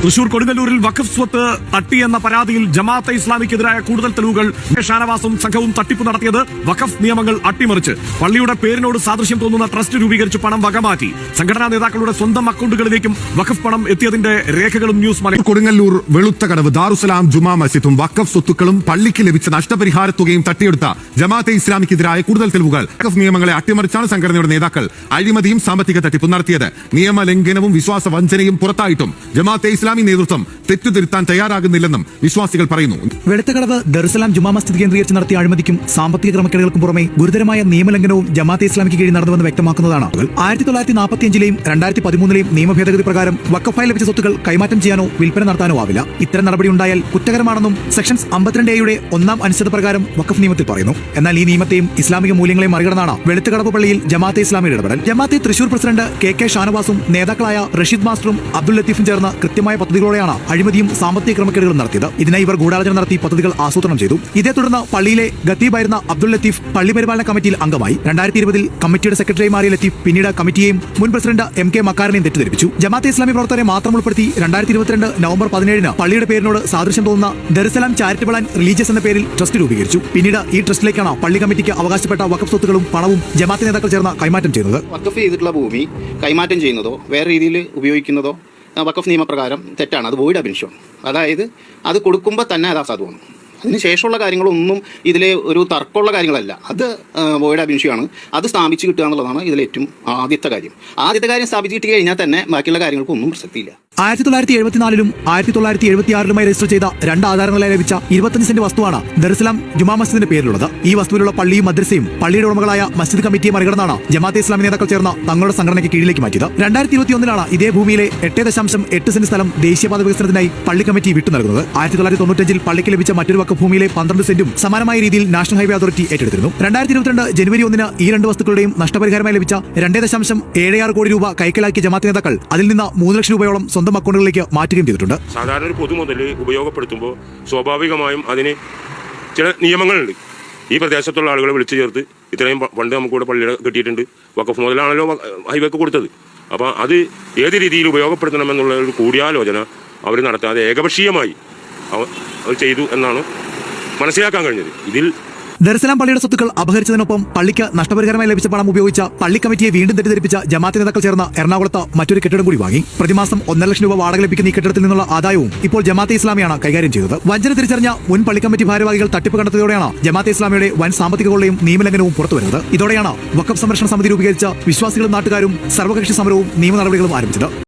തൃശൂർ കൊടുങ്ങല്ലൂരിൽ വഖഫ് സ്വത്ത് തട്ടിയെന്ന പരാതിയിൽ ജമാഅത്തെ ഇസ്ലാമിക്കെതിരായ കൂടുതൽ തെളിവുകൾ. ഷാനവാസും സംഘവും തട്ടിപ്പ് നടത്തിയത് വഖഫ് നിയമങ്ങൾ അട്ടിമറിച്ച് പള്ളിയുടെ പേരിനോട് സാദൃശ്യം തോന്നുന്ന ട്രസ്റ്റ് രൂപീകരിച്ച് പണം വകമാറ്റി. സംഘടനാ നേതാക്കളുടെ സ്വന്തം അക്കൌണ്ടുകളിലേക്കും വഖഫ് പണം എത്തിയതിന്റെ രേഖകളും ന്യൂസ് മലയാളം. കൊടുങ്ങല്ലൂർ വെളുത്തകടവ് ദാറുസലാം ജുമാ മസ്ജിദും വഖഫ് സ്വത്തുക്കളും പള്ളിക്ക് ലഭിച്ച നഷ്ടപരിഹാര തുകയും തട്ടിയെടുത്ത ജമാഅത്തെ ഇസ്ലാമിക്കെതിരായ കൂടുതൽ തെളിവുകൾ. വഖഫ് നിയമങ്ങളെ അട്ടിമറിച്ചാണ് സംഘടനയുടെ നേതാക്കൾ അഴിമതിയും സാമ്പത്തിക തട്ടിപ്പും നടത്തിയത്. നിയമലംഘനവും വിശ്വാസ വഞ്ചനയും പുറത്തായിട്ടും ജമാഅത്തെ ഇസ്ലാമി നേതൃത്വം തെറ്റുതിരുത്താൻ തയ്യാറാകുന്നില്ലെന്നും വിശ്വാസികൾ പറയുന്നു. വെളുത്തകടവ് ദറുസലാം ജുമാ മസ്ജിദ് കേന്ദ്രീകരിച്ച് നടത്തിയ അഴിമതിക്കും സാമ്പത്തിക ക്രമക്കേടുകൾക്കും പുറമെ ഗുരുതരമായ നിയമലംഘനവും ജമാഅത്തെ ഇസ്ലാമിക്ക് കീഴിൽ നടന്നുവെന്ന് വ്യക്തമാക്കുന്നതാണ്. 1945-ലെയും 2013-ലെയും നിയമഭേദഗതി പ്രകാരം വഖഫായി ലഭിച്ച സ്വത്തുക്കൾ കൈമാറ്റം ചെയ്യാനോ വിൽപ്പന നടത്താനോ ആവില്ല. ഇത്തരം നടപടി ഉണ്ടായാൽ കുറ്റകരമാണെന്നും സെക്ഷൻസ് 52A ഒന്നാം അനുച്ഛേദ പ്രകാരം വഖഫ് നിയമത്തിൽ പറയുന്നു. എന്നാൽ ഈ നിയമത്തെയും ഇസ്ലാമിക മൂല്യങ്ങളെയും മറികടന്നാണ് വെളുത്തകടവ് പള്ളിയിൽ ജമാഅത്തെ ഇസ്ലാമിയുടെ ഇടപെടൽ. ജമാഅത്തെ തൃശൂർ പ്രസിഡന്റ് KK ഷാനവാസും നേതാക്കളായ റഷീദ് മാസ്റ്ററും അബ്ദുൽ ലത്തീഫും ചേർന്ന് കൃത്യമായ പദ്ധതികളോടെയാണ് അഴിമതിയും സാമ്പത്തിക ക്രമക്കേടുകളും നടത്തിയത്. ഇതിനായി ഇവർ ഗൂഢാലോചന നടത്തി പദ്ധതികൾ ആസൂത്രണം ചെയ്തു. ഇതേ തുടർന്ന് പള്ളിയിലെ ഖത്തീബായിരുന്ന അബ്ദുൽ ലത്തീഫ് പള്ളി പരിപാലന കമ്മിറ്റിയിൽ അംഗമായി. 2020-ൽ കമ്മിറ്റിയുടെ സെക്രട്ടറി മാറിയ ലത്തീഫ് പിന്നീട് കമ്മിറ്റിയെയും മുൻ പ്രസിഡന്റ് MK മക്കാറിനെയും തെറ്റിദ്ധരിപ്പിച്ചു. ജമാഅത്തെ ഇസ്ലാമി പ്രവർത്തകരെ മാത്രം ഉൾപ്പെടുത്തി 2022 നവംബർ 17-ന് പള്ളിയുടെ പേരിനോട് സാദൃശ്യം തോന്നുന്ന ദറുസലാം ചാരിറ്റബിൾ ആൻഡ് റിലീജിയസ് എന്ന പേരിൽ ട്രസ്റ്റ് രൂപീകരിച്ചു. പിന്നീട് ഈ ട്രസ്റ്റിലേക്കാണ് പള്ളി കമ്മിറ്റിക്ക് അവകാശപ്പെട്ട വഖഫ് സ്വത്തുക്കളും പണവും ജമാഅത്തെ നേതാക്കൾ ചേർന്ന് കൈമാറ്റം ചെയ്യുന്നത്. വഖഫ് ചെയ്തിട്ടുള്ള ഭൂമി കൈമാറ്റം ചെയ്യുന്നതോ വേറെ രീതിയിൽ ഉപയോഗിക്കുന്നതോ വഖഫ് നിയമപ്രകാരം തെറ്റാണ്. അത് വോയിഡ് അബിൻഷമാണ്. അതായത് അത് കൊടുക്കുമ്പോൾ തന്നെ അത് അസാധുവാണ്. അതിനുശേഷമുള്ള കാര്യങ്ങളൊന്നും ഇതിലെ ഒരു തർക്കമുള്ള കാര്യങ്ങളല്ല. അത് വോയിഡ് അബിൻഷയാണ്. അത് സ്ഥാപിച്ച് കിട്ടുക എന്നുള്ളതാണ് ഇതിൽ ഏറ്റവും ആദ്യത്തെ കാര്യം. ആദ്യത്തെ കാര്യം സ്ഥാപിച്ച് കിട്ടി കഴിഞ്ഞാൽ തന്നെ ബാക്കിയുള്ള കാര്യങ്ങൾക്കൊന്നും പ്രസക്തിയില്ല. 1974-ലും 1976-ലുമായി രജിസ്റ്റർ ചെയ്ത 2 ആധാരങ്ങളായി ലഭിച്ച 25 സെന്റ് വസ്തുവാണ് ദറുസലാം ജുമാ മസ്ജിദിന്റെ പേരിലുള്ളത്. ഈ വസ്തുവിലുള്ള പള്ളിയും മദ്രസയും പള്ളിയുടെ ഉടമകളായ മസ്ജിദ് കമ്മിറ്റിയെ മറികടന്നാണ് ജമാഅത്തെ ഇസ്ലാമി നേതാക്കൾ ചേർന്ന് തങ്ങളുടെ സംഘടനയ്ക്ക് കീഴിലേക്ക് മാറ്റിയത്. 2021-ലാണ് ഇതേ ഭൂമിയിലെ 8.8 സെന്റ് സ്ഥലം ദേശീയപാത വികസനത്തിനായി പള്ളി കമ്മിറ്റി വിട്ടു നൽകുന്നത്. 1995-ൽ പള്ളിക്ക് ലഭിച്ച മറ്റൊരു വഖഫ് ഭൂമിയിലെ 12 സെന്റും സമാനമായ രീതിയിൽ നാഷണൽ ഹൈവേ അതോറിറ്റി ഏറ്റെടുത്തിരുന്നു. 2022 ജനുവരി 1-ന് ഈ 2 വസ്തുക്കളുടെയും നഷ്ടപരിഹാരമായി ലഭിച്ച 2.76 കോടി രൂപ കൈക്കലാക്കിയ ജമാഅത്തെ നേതാക്കൾ അതിൽ നിന്ന് 3 ലക്ഷം രൂപയോളം സ്വന്തം അക്കൗണ്ടുകളിലേക്ക് മാറ്റുകയും ചെയ്തിട്ടുണ്ട്. സാധാരണ ഒരു പൊതുമുതൽ ഉപയോഗപ്പെടുത്തുമ്പോൾ സ്വാഭാവികമായും അതിന് ചില നിയമങ്ങളുണ്ട്. ഈ പ്രദേശത്തുള്ള ആളുകളെ വിളിച്ചു ചേർത്ത് ഇത്രയും ഫണ്ട് നമുക്കിവിടെ പള്ളിയുടെ കിട്ടിയിട്ടുണ്ട്, വഖഫ് മുതലാണല്ലോ ഹൈവേക്ക് കൊടുത്തത്. അപ്പോൾ അത് ഏത് രീതിയിൽ ഉപയോഗപ്പെടുത്തണമെന്നുള്ള ഒരു കൂടിയാലോചന അവർ നടത്താതെ ഏകപക്ഷീയമായി അവർ ചെയ്തു എന്നാണ് മനസ്സിലാക്കാൻ കഴിഞ്ഞത്. ഇതിൽ ദറുസലാം പള്ളിയുടെ സ്വത്തുക്കൾ അപഹരിച്ചതിനൊപ്പം പള്ളിക്ക് നഷ്ടപരിഹാരമായി ലഭിച്ച പണം ഉപയോഗിച്ച പള്ളി കമ്മിറ്റിയെ വീണ്ടും തെറ്റിദ്ധരിപ്പിച്ച ജമാഅത്തെ നേതാക്കൾ ചേർന്ന് എറണാകുളത്ത് മറ്റൊരു കെട്ടിടം കൂടി വാങ്ങി. പ്രതിമാസം 1.5 ലക്ഷം രൂപ വാടക ലഭിക്കുന്ന ഈ കെട്ടിടത്തിൽ നിന്നുള്ള ആദായവും ഇപ്പോൾ ജമാഅത്തെ ഇസ്ലാമിയാണ് കൈകാര്യം ചെയ്തത്. വഞ്ചന തിരിച്ചറിഞ്ഞ മുൻ പള്ളി കമ്മിറ്റി ഭാരവാഹികൾ തട്ടിപ്പ് കണ്ടെത്തിയതോടെയാണ് ജമാഅത്തെ ഇസ്ലാമിയുടെ വൻ സാമ്പത്തിക കൊള്ളയും നിയമലംഘനവും പുറത്തുവരുന്നത്. ഇതോടെയാണ് വഖഫ് സംരക്ഷണ സമിതി രൂപീകരിച്ച വിശ്വാസികളും നാട്ടുകാരും സർവകക്ഷി സമരവും നിയമ നടപടികളും ആരംഭിച്ചത്.